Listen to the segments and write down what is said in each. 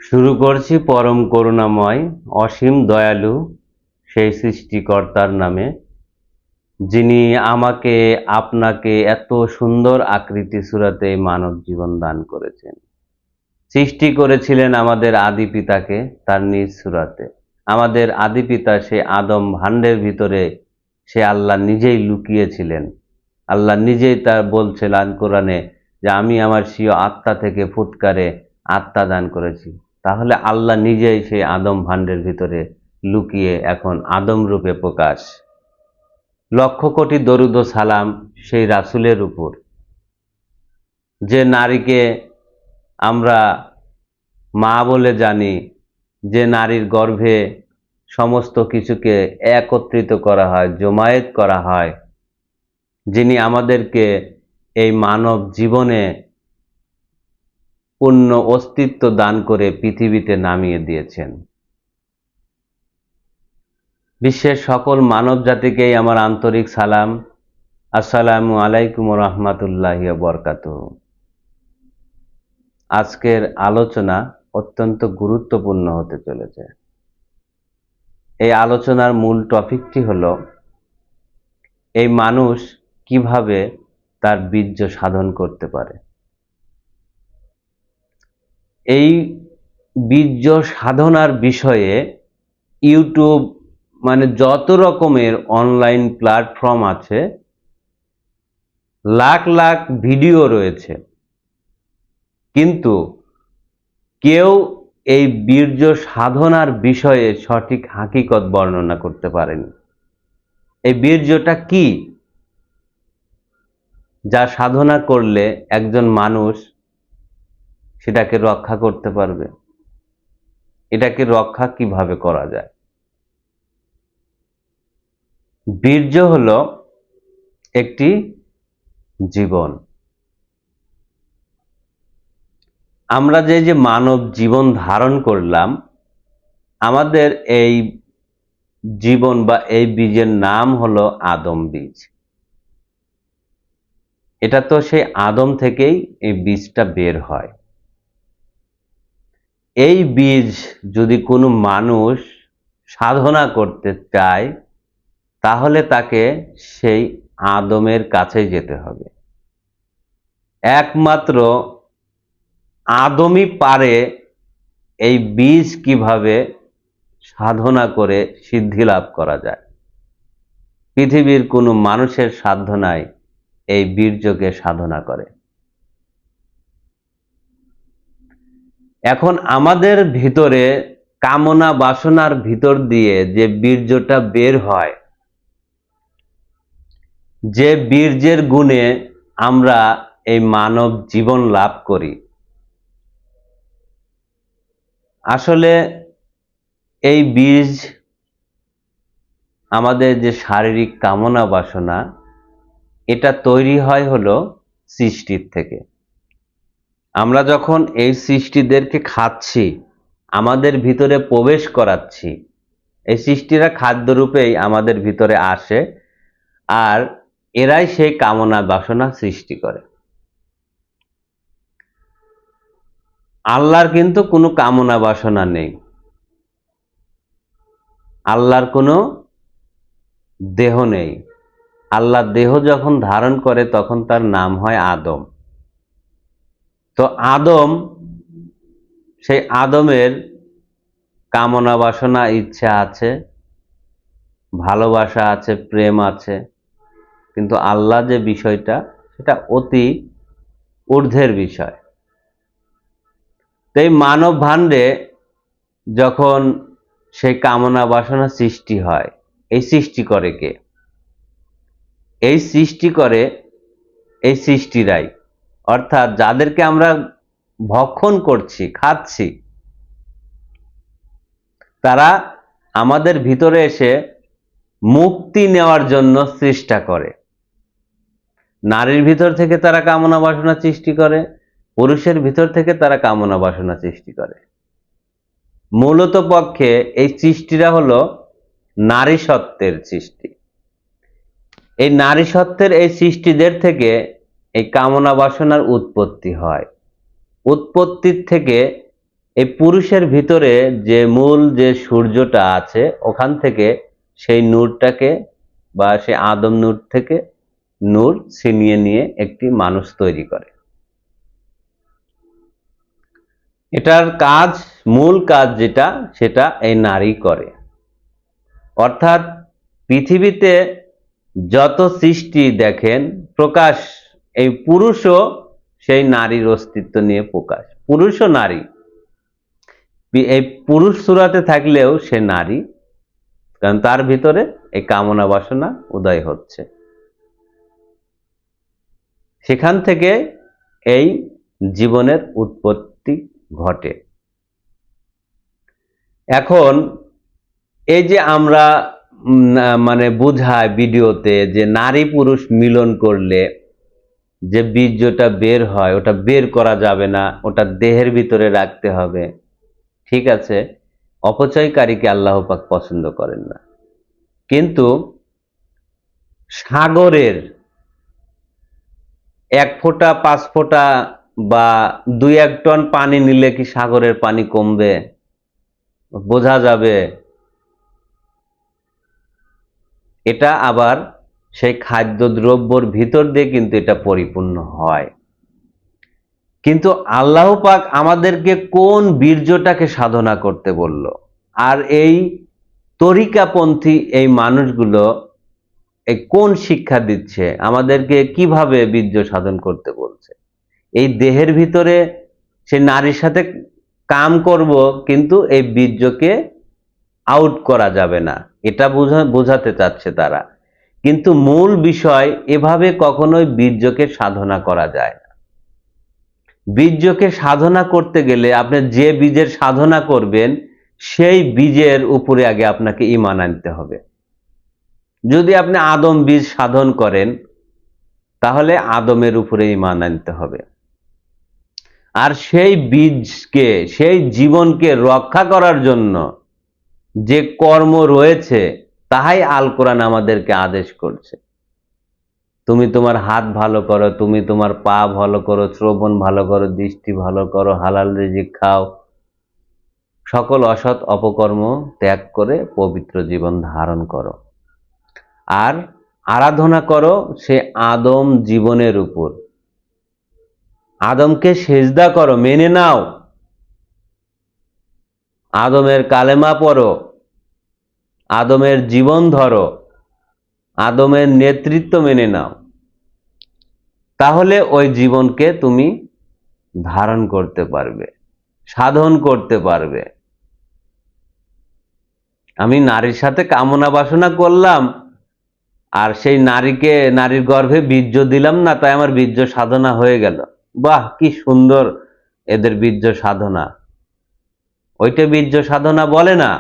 শুরু করছি পরম করুণাময় অসীম দয়ালু সেই সৃষ্টিকর্তার নামে, যিনি আমাকে আপনাকে এত সুন্দর আকৃতি সুরাতে মানব জীবন দান করেছেন। সৃষ্টি করেছিলেন আমাদের আদি পিতাকে তার নিজ সুরাতে। আমাদের আদি পিতা সে আদম ভাণ্ডের ভিতরে সে আল্লাহ নিজেই লুকিয়েছিলেন। আল্লাহ নিজেই তার বলছিলেন কোরআনে যে আমি আমার স্বীয় আত্মা থেকে ফুৎকারে আত্মা দান করেছি। তাহলে আল্লাহ নিজেই সেই আদম ভাণ্ডের ভিতরে লুকিয়ে এখন আদম রূপে প্রকাশ। লক্ষ কোটি দরুদ ও সালাম সেই রাসূলের উপর, যে নারীকে আমরা মা বলে জানি, যে নারীর গর্ভে সমস্ত কিছুকে একত্রিত করা হয়, জমায়েত করা হয়, যিনি আমাদেরকে এই মানব জীবনে পূর্ণ অস্তিত্ব দান করে পৃথিবীতে নামিয়ে দিয়েছেন। বিশ্বের সকল মানব জাতিকেই আমার আন্তরিক সালাম। আসসালামু আলাইকুম রহমতুল্লাহি ওয়া বারাকাতুহু। আজকের আলোচনা অত্যন্ত গুরুত্বপূর্ণ হতে চলেছে। এই আলোচনার মূল টপিকটি হলো এই মানুষ কিভাবে তার বীর্য সাধন করতে পারে। এই বীর্য সাধনার বিষয়ে ইউটিউব মানে যত রকমের অনলাইন প্ল্যাটফর্ম আছে, লাখ লাখ ভিডিও রয়েছে, কিন্তু কেউ এই বীর্য সাধনার বিষয়ে সঠিক হাকিকত বর্ণনা করতে পারেনি। এই বীর্যটা কি, যা সাধনা করলে একজন মানুষ সেটাকে রক্ষা করতে পারবে? এটাকে রক্ষা কিভাবে করা যায়? বীর্য হলো একটি জীবন। আমরা যে মানব জীবন ধারণ করলাম, আমাদের এই জীবন বা এই বীজের নাম হলো আদম বীজ। এটা তো সেই আদম থেকেই এই বীজটা বের হয়। এই বীজ যদি কোনো মানুষ সাধনা করতে চায়, তাহলে তাকে সেই আদমের কাছে যেতে হবে। একমাত্র আদমই পারে এই বীজ কিভাবে সাধনা করে সিদ্ধি লাভ করা যায়। পৃথিবীর কোনো মানুষের সাধ্য নাই এই বীর্যকে সাধনা করে। এখন আমাদের ভিতরে কামনা বাসনার ভিতর দিয়ে যে বীর্যটা বের হয়, যে বীর্যের গুণে আমরা এই মানব জীবন লাভ করি, আসলে এই বীজ আমাদের যে শারীরিক কামনা বাসনা, এটা তৈরি হয় হলো সৃষ্টির থেকে। আমরা যখন এই সৃষ্টিদেরকে খাচ্ছি, আমাদের ভিতরে প্রবেশ করাচ্ছি, এই সৃষ্টিরা খাদ্যরূপেই আমাদের ভিতরে আসে, আর এরাই সেই কামনা বাসনা সৃষ্টি করে। আল্লাহর কিন্তু কোনো কামনা বাসনা নেই। আল্লাহর কোনো দেহ নেই। আল্লাহ দেহ যখন ধারণ করে তখন তার নাম হয় আদম। তো আদম, সেই আদমের কামনা বাসনা ইচ্ছা আছে, ভালোবাসা আছে, প্রেম আছে, কিন্তু আল্লাহ যে বিষয়টা, সেটা অতি ঊর্ধ্বের বিষয়। তো এই মানব ভাণ্ডে যখন সেই কামনা বাসনা সৃষ্টি হয়, এই সৃষ্টি করে কে? এই সৃষ্টি করে এই সৃষ্টিরাই, অর্থাৎ যাদেরকে আমরা ভক্ষণ করছি, খাচ্ছি, তারা আমাদের ভিতরে এসে মুক্তি নেওয়ার জন্য চেষ্টা করে। নারীর ভিতর থেকে তারা কামনা বাসনা সৃষ্টি করে, পুরুষের ভিতর থেকে তারা কামনা বাসনা সৃষ্টি করে। মূলত পক্ষে এই সৃষ্টিরা হলো নারী সত্ত্বের সৃষ্টি। এই নারী সত্ত্বের এই সৃষ্টিদের থেকে এই কামনা বাসনার উৎপত্তি হয়। উৎপত্তির থেকে এই পুরুষের ভিতরে যে মূল যে সূর্যটা আছে, ওখান থেকে সেই নূরটাকে বা সেই আদম নূর থেকে নূর ছিনিয়ে নিয়ে একটি মানুষ তৈরি করে। এটার কাজ, মূল কাজ যেটা, সেটা এই নারী করে। অর্থাৎ পৃথিবীতে যত সৃষ্টি দেখেন প্রকাশ, এই পুরুষও সেই নারীর অস্তিত্ব নিয়ে প্রকাশ। পুরুষও নারী, এই পুরুষ সূরাতে থাকলেও সে নারী, কারণ তার ভিতরে এই কামনা বাসনা উদয় হচ্ছে। সেখান থেকে এই জীবনের উৎপত্তি ঘটে। এখন এই যে আমরা মানে বোঝায় ভিডিওতে যে নারী পুরুষ মিলন করলে যে বীর্যটা বের হয়, ওটা বের করা যাবে না, ওটা দেহের ভিতরে রাখতে হবে। ঠিক আছে, অপচয়কারীকে আল্লাহ পাক পছন্দ করেন না। কিন্তু সাগরের 1 ফোঁটা 5 ফোঁটা বা 2-1 টন পানি নিলে কি সাগরের পানি কমবে? বোঝা যাবে। এটা আবার সেই খাদ্যদ্রব্যর ভিতর দিয়ে কিন্তু এটা পরিপূর্ণ হয়। কিন্তু আল্লাহ পাক আমাদেরকে কোন বীর্যটাকে সাধনা করতে বলল? আর এই তরিকাপন্থী এই মানুষগুলো এই কোন শিক্ষা দিচ্ছে? আমাদেরকে কিভাবে বীর্য সাধন করতে বলছে? এই দেহের ভিতরে সে নারীর সাথে কাম করব, কিন্তু এই বীর্যকে আউট করা যাবে না, এটা বোঝাতে চাচ্ছে তারা। কিন্তু মূল বিষয়, এভাবে কখনোই বীর্যকে সাধনা করা যায় না। বীর্যকে সাধনা করতে গেলে আপনি যে বীজের সাধনা করবেন, সেই বীজের উপরে আগে আপনাকে ঈমান আনতে হবে। যদি আপনি আদম বীজ সাধন করেন, তাহলে আদমের উপরে ঈমান আনতে হবে। আর সেই বীজকে, সেই জীবনকে রক্ষা করার জন্য যে কর্ম রয়েছে, তাহাই আল কোরআন আমাদেরকে আদেশ করছে। তুমি তোমার হাত ভালো করো, তুমি তোমার পা ভালো করো, শ্রবণ ভালো করো, দৃষ্টি ভালো করো, হালাল রিজিক খাও, সকল অসৎ অপকর্ম ত্যাগ করে পবিত্র জীবন ধারণ করো, আর আরাধনা করো সে আদম জীবনের উপর। আদমকে সেজদা করো, মেনে নাও, আদমের কালেমা পড়ো, আদমের জীবন ধরো, আদমের নেতৃত্ব মেনে নাও, তাহলে ওই জীবনকে তুমি ধারণ করতে পারবে, সাধন করতে পারবে। আমি নারীর সাথে কামনা বাসনা করলাম, আর সেই নারীর গর্ভে বীর্য দিলাম না, তাই আমার বীর্য সাধনা হয়ে গেল। বাহ, কি সুন্দর এদের বীর্য সাধনা! ওইটা বীর্য সাধনা বলে না।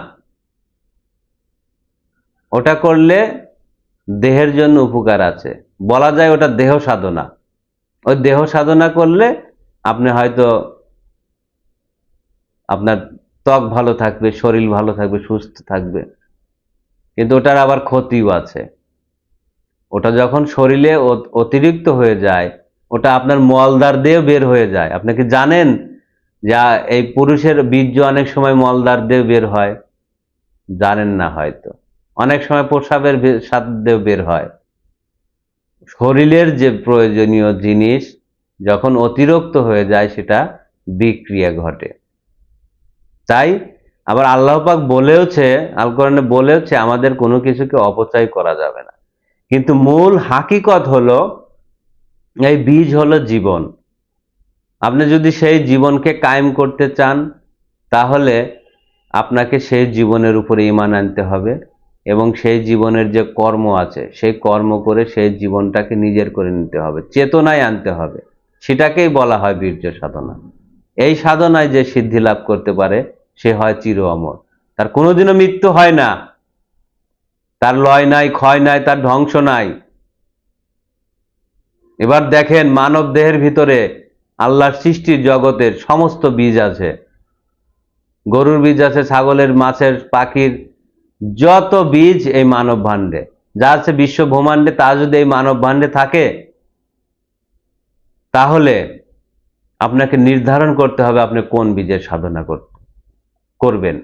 ওটা করলে দেহের জন্য উপকার আছে, বলা যায় ওটা দেহ সাধনা। ওই দেহ সাধনা করলে আপনি হয়তো আপনার ত্বক ভালো থাকবে, শরীর ভালো থাকবে, সুস্থ থাকবে, কিন্তু ওটার আবার ক্ষতিও আছে। ওটা যখন শরীরে অতিরিক্ত হয়ে যায়, ওটা আপনার মলদ্বার দিয়ে বের হয়ে যায়। আপনি কি জানেন যে এই পুরুষের বীর্য অনেক সময় মলদ্বার দিয়ে বের হয়? জানেন না হয়তো। অনেক সময় প্রস্রাবের সাথে দিয়ে বের হয়। শরীরের যে প্রয়োজনীয় জিনিস যখন অতিরিক্ত হয়ে যায়, সেটা বিক্রিয়া ঘটে। তাই আবার আল্লাহ পাক বলেওছে, আল কোরআনে বলেওছে, আমাদের কোনো কিছুকে অপচয় করা যাবে না। কিন্তু মূল হাকিকত হলো, এই বীজ হলো জীবন। আপনি যদি সেই জীবনকে কায়েম করতে চান, তাহলে আপনাকে সেই জীবনের উপরে ঈমান আনতে হবে, এবং সেই জীবনের যে কর্ম আছে, সেই কর্ম করে সেই জীবনটাকে নিজের করে নিতে হবে, চেতনায় আনতে হবে। সেটাকেই বলা হয় বীর্য সাধনা। এই সাধনায় যে সিদ্ধি লাভ করতে পারে, সে হয় চির অমর। তার কোনোদিনও মৃত্যু হয় না, তার লয় নাই, ক্ষয় নাই, তার ধ্বংস নাই। এবার দেখেন, মানব দেহের ভিতরে আল্লাহর সৃষ্টির জগতের সমস্ত বীজ আছে। গরুর বীজ আছে, ছাগলের, মাছের, পাখির, যত বীজ এই মানব ভাণ্ডে যা আছে বিশ্ব ব্রহ্মাণ্ডে, তা যদি এই মানব ভাণ্ডে থাকে, তাহলে আপনাকে নির্ধারণ করতে হবে আপনি কোন বীজের সাধনা করবেন,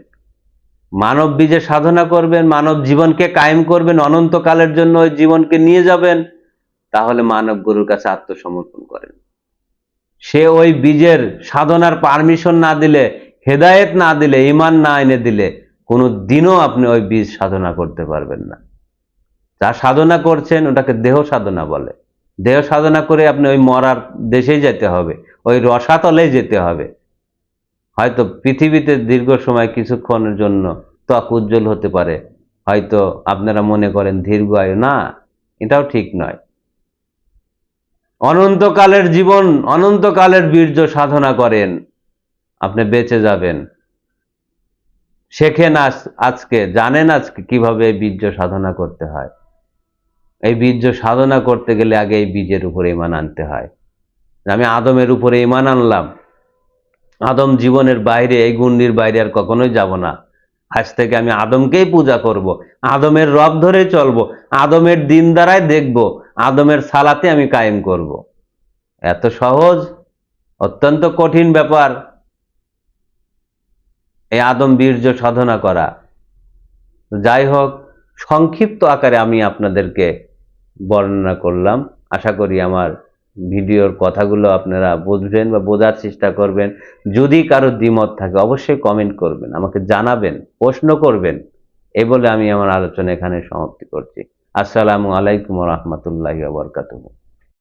মানব বীজে সাধনা করবেন, মানব জীবনকে কায়েম করবেন, অনন্তকালের জন্য ওই জীবনকে নিয়ে যাবেন, তাহলে মানব গুরুর কাছে আত্মসমর্পণ করেন। সে ওই বীজের সাধনার পারমিশন না দিলে, হেদায়েত না দিলে, ঈমান না এনে দিলে কোনো দিনও আপনি ওই বীজ সাধনা করতে পারবেন না। যা সাধনা করছেন ওটাকে দেহ সাধনা বলে। দেহ সাধনা করে আপনি ওই মরার দেশেই যেতে হবে, ওই রসাতলেই যেতে হবে। হয়তো পৃথিবীতে দীর্ঘ সময় কিছুক্ষণের জন্য ত্বক উজ্জ্বল হতে পারে, হয়তো আপনারা মনে করেন দীর্ঘায়ু, না, এটাও ঠিক নয়। অনন্তকালের জীবন, অনন্তকালের বীর্য সাধনা করেন, আপনি বেঁচে যাবেন। শেখেন আজকে, জানেন আজকে কিভাবে এই বীর্য সাধনা করতে হয়। এই বীর্য সাধনা করতে গেলে আগে এই বীজের উপরে ঈমান আনতে হয়। আমি আদমের উপরে ঈমান আনলাম, আদম জীবনের বাইরে, এই গুন্ডির বাইরে আর কখনোই যাব না। আজ থেকে আমি আদমকেই পূজা করব, আদমের রব ধরে চলবো, আদমের দিন দ্বারাই দেখব, আদমের সালাতে আমি কায়েম করব। এত সহজ? অত্যন্ত কঠিন ব্যাপার এই আদম বীর্য সাধনা করা। যাই হোক, সংক্ষিপ্ত আকারে আমি আপনাদেরকে বর্ণনা করলাম। আশা করি আমার ভিডিওর কথাগুলো আপনারা বুঝবেন বা বোঝার চেষ্টা করবেন। যদি কারো দ্বিমত থাকে অবশ্যই কমেন্ট করবেন, আমাকে জানাবেন, প্রশ্ন করবেন। এই বলে আমি আমার আলোচনা এখানে সমাপ্তি করছি। আসসালামু আলাইকুম ওয়া রাহমাতুল্লাহি ওয়া বারাকাতুহু।